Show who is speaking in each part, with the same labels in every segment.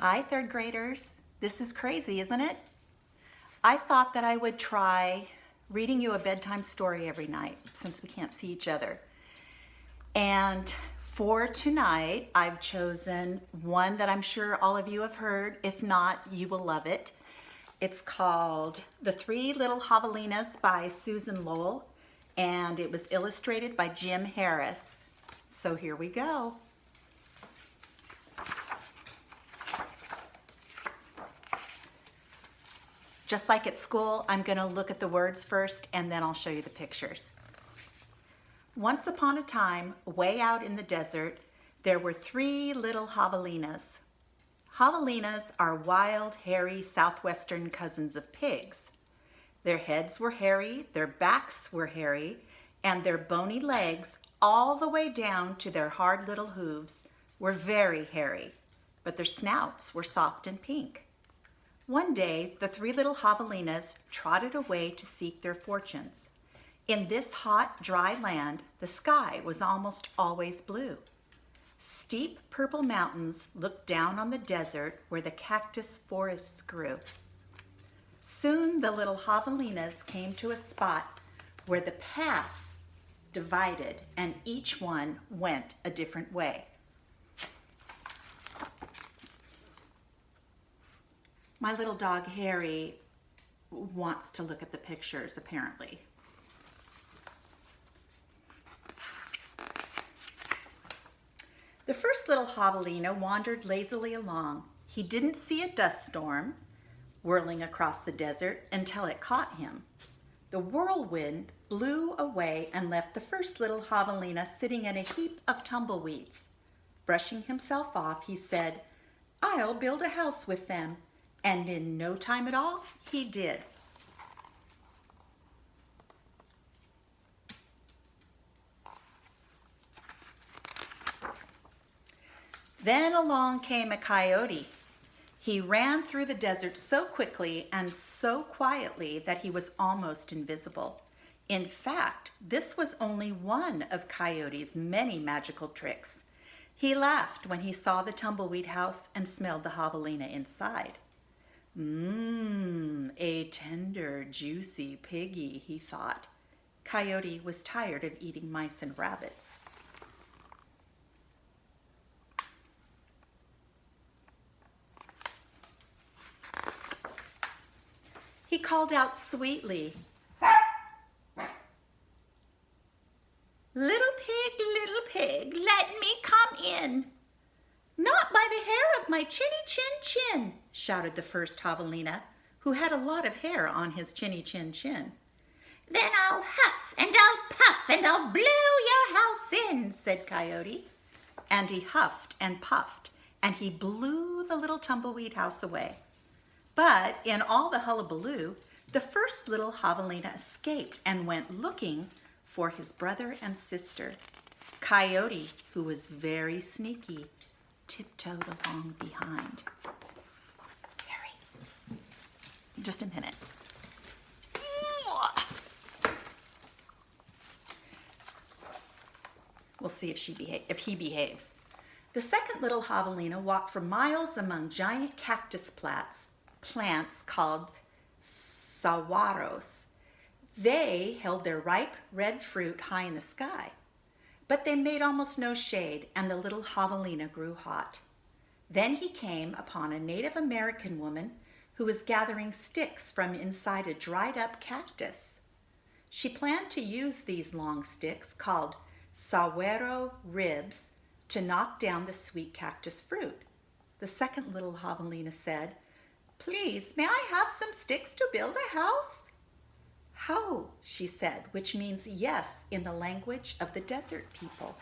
Speaker 1: Hi, third graders. This is crazy, isn't it? I thought that I would try reading you a bedtime story every night since we can't see each other. And for tonight, I've chosen one that I'm sure all of you have heard. If not, you will love it. It's called The Three Little Javelinas by Susan Lowell, and it was illustrated by Jim Harris. So here we go. Just like at school, I'm going to look at the words first and then I'll show you the pictures. Once upon a time, way out in the desert, there were three little javelinas. Javelinas are wild, hairy, southwestern cousins of pigs. Their heads were hairy, their backs were hairy, and their bony legs, all the way down to their hard little hooves, were very hairy, but their snouts were soft and pink. One day, the three little javelinas trotted away to seek their fortunes. In this hot, dry land, the sky was almost always blue. Steep purple mountains looked down on the desert where the cactus forests grew. Soon the little javelinas came to a spot where the path divided and each one went a different way. My little dog Harry wants to look at the pictures, apparently. The first little javelina wandered lazily along. He didn't see a dust storm whirling across the desert until it caught him. The whirlwind blew away and left the first little javelina sitting in a heap of tumbleweeds. Brushing himself off, he said, "I'll build a house with them." And in no time at all, he did. Then along came a coyote. He ran through the desert so quickly and so quietly that he was almost invisible. In fact, this was only one of Coyote's many magical tricks. He laughed when he saw the tumbleweed house and smelled the javelina inside. A tender, juicy piggy, he thought. Coyote was tired of eating mice and rabbits. He called out sweetly, little pig, let me come in." "Not by the hair of my chinny chin chin," shouted the first javelina, who had a lot of hair on his chinny chin chin. "Then I'll huff and I'll puff and I'll blow your house in," said Coyote. And he huffed and puffed and he blew the little tumbleweed house away. But in all the hullabaloo, the first little javelina escaped and went looking for his brother and sister. Coyote, who was very sneaky, tiptoed along behind. Harry, just a minute. We'll see if he behaves. The second little javelina walked for miles among giant cactus plants called saguaros. They held their ripe red fruit high in the sky, but they made almost no shade, and the little javelina grew hot. Then he came upon a Native American woman who was gathering sticks from inside a dried up cactus. She planned to use these long sticks, called saguaro ribs, to knock down the sweet cactus fruit. The second little javelina said, "Please, may I have some sticks to build a house?" "How," she said, which means yes in the language of the desert people.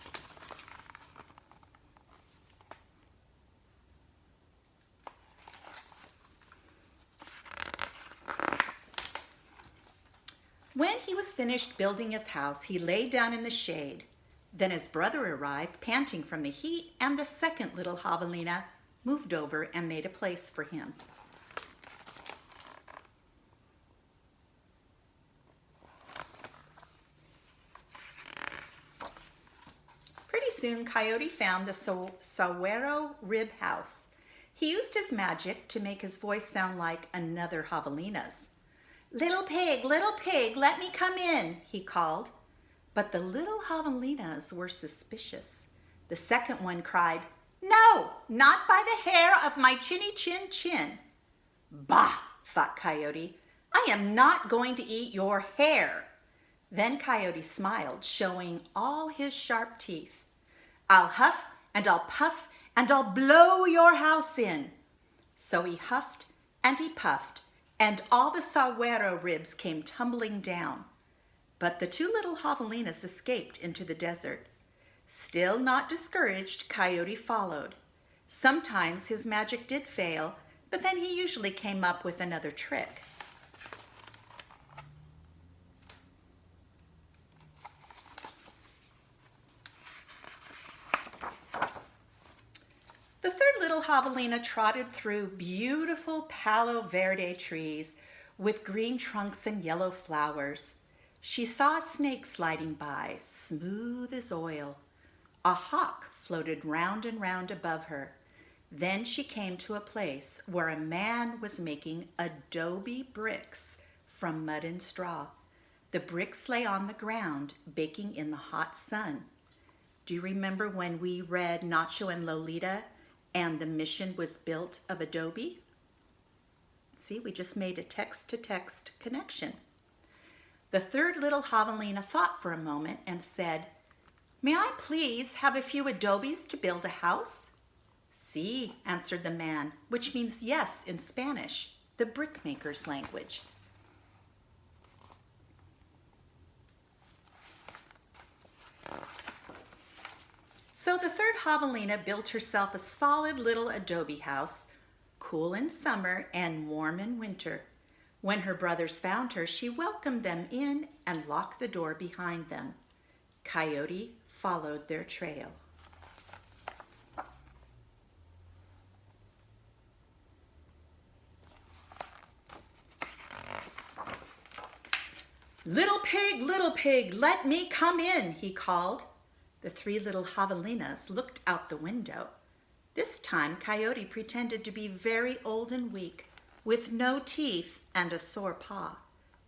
Speaker 1: When he was finished building his house, he lay down in the shade. Then his brother arrived, panting from the heat, and the second little javelina moved over and made a place for him. Pretty soon, Coyote found the saguaro rib house. He used his magic to make his voice sound like another javelina's. Little pig, let me come in, he called. But the little javelinas were suspicious. The second one cried, No, not by the hair of my chinny chin chin. Bah, thought Coyote, I am not going to eat your hair. Then Coyote smiled, showing all his sharp teeth. I'll huff and I'll puff and I'll blow your house in. So he huffed and he puffed, and all the saguaro ribs came tumbling down. But the two little javelinas escaped into the desert. Still not discouraged, Coyote followed. Sometimes his magic did fail, but then he usually came up with another trick. The third little javelina trotted through beautiful Palo Verde trees with green trunks and yellow flowers. She saw a snake sliding by, smooth as oil. A hawk floated round and round above her. Then she came to a place where a man was making adobe bricks from mud and straw. The bricks lay on the ground, baking in the hot sun. Do you remember when we read Nacho and Lolita and the mission was built of adobe? See, we just made a text-to-text connection. The third little javelina thought for a moment and said, May I please have a few adobes to build a house? Sí, answered the man, which means yes in Spanish, the brickmaker's language. So the third javelina built herself a solid little adobe house, cool in summer and warm in winter. When her brothers found her, she welcomed them in and locked the door behind them. Coyote followed their trail. Little pig, let me come in, he called. The three little javelinas looked out the window. This time, Coyote pretended to be very old and weak, with no teeth and a sore paw.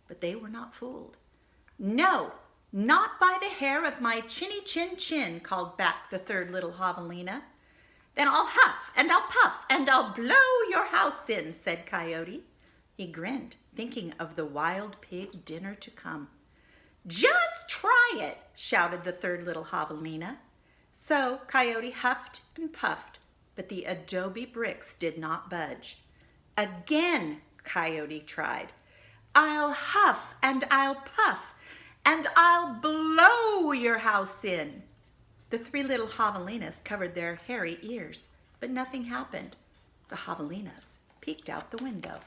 Speaker 1: But they were not fooled. No, not by the hair of my chinny chin chin, called back the third little javelina. Then I'll huff and I'll puff and I'll blow your house in, said Coyote. He grinned, thinking of the wild pig dinner to come. Just try it, shouted the third little javelina. So Coyote huffed and puffed, but the adobe bricks did not budge. Again, Coyote tried. I'll huff and I'll puff and I'll blow your house in. The three little javelinas covered their hairy ears, but nothing happened. The javelinas peeked out the window.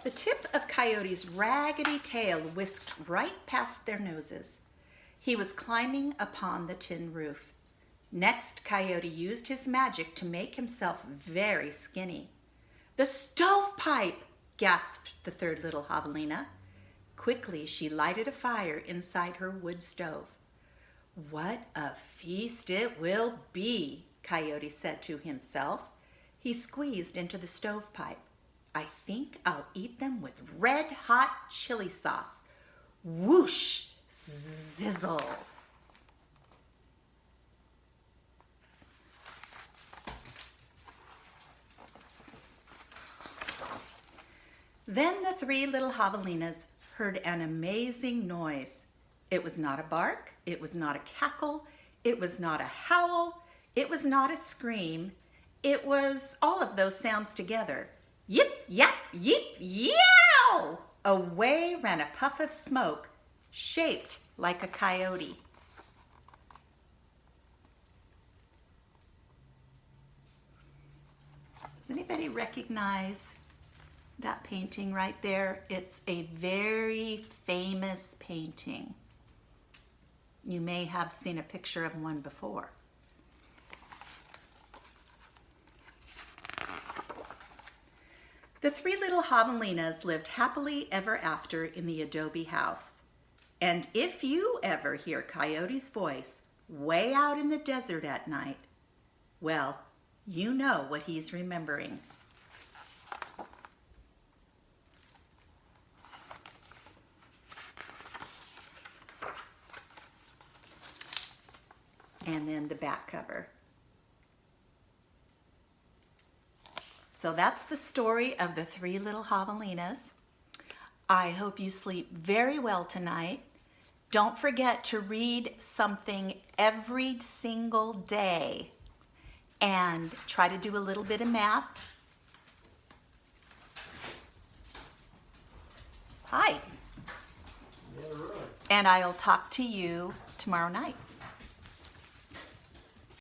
Speaker 1: The tip of Coyote's raggedy tail whisked right past their noses. He was climbing upon the tin roof. Next, Coyote used his magic to make himself very skinny. The stovepipe, gasped the third little javelina. Quickly, she lighted a fire inside her wood stove. What a feast it will be, Coyote said to himself. He squeezed into the stovepipe. I think I'll eat them with red-hot chili sauce. Whoosh! Zizzle! Then the three little javelinas heard an amazing noise. It was not a bark, it was not a cackle, it was not a howl, it was not a scream. It was all of those sounds together. Yip, yap, yip, yow! Away ran a puff of smoke, shaped like a coyote. Does anybody recognize that painting right there? It's a very famous painting. You may have seen a picture of one before. The three little javelinas lived happily ever after in the adobe house. And if you ever hear Coyote's voice way out in the desert at night, well, you know what he's remembering. And then the back cover. So that's the story of the three little javelinas. I hope you sleep very well tonight. Don't forget to read something every single day and try to do a little bit of math. Hi.
Speaker 2: Yeah, right.
Speaker 1: And I'll talk to you tomorrow night.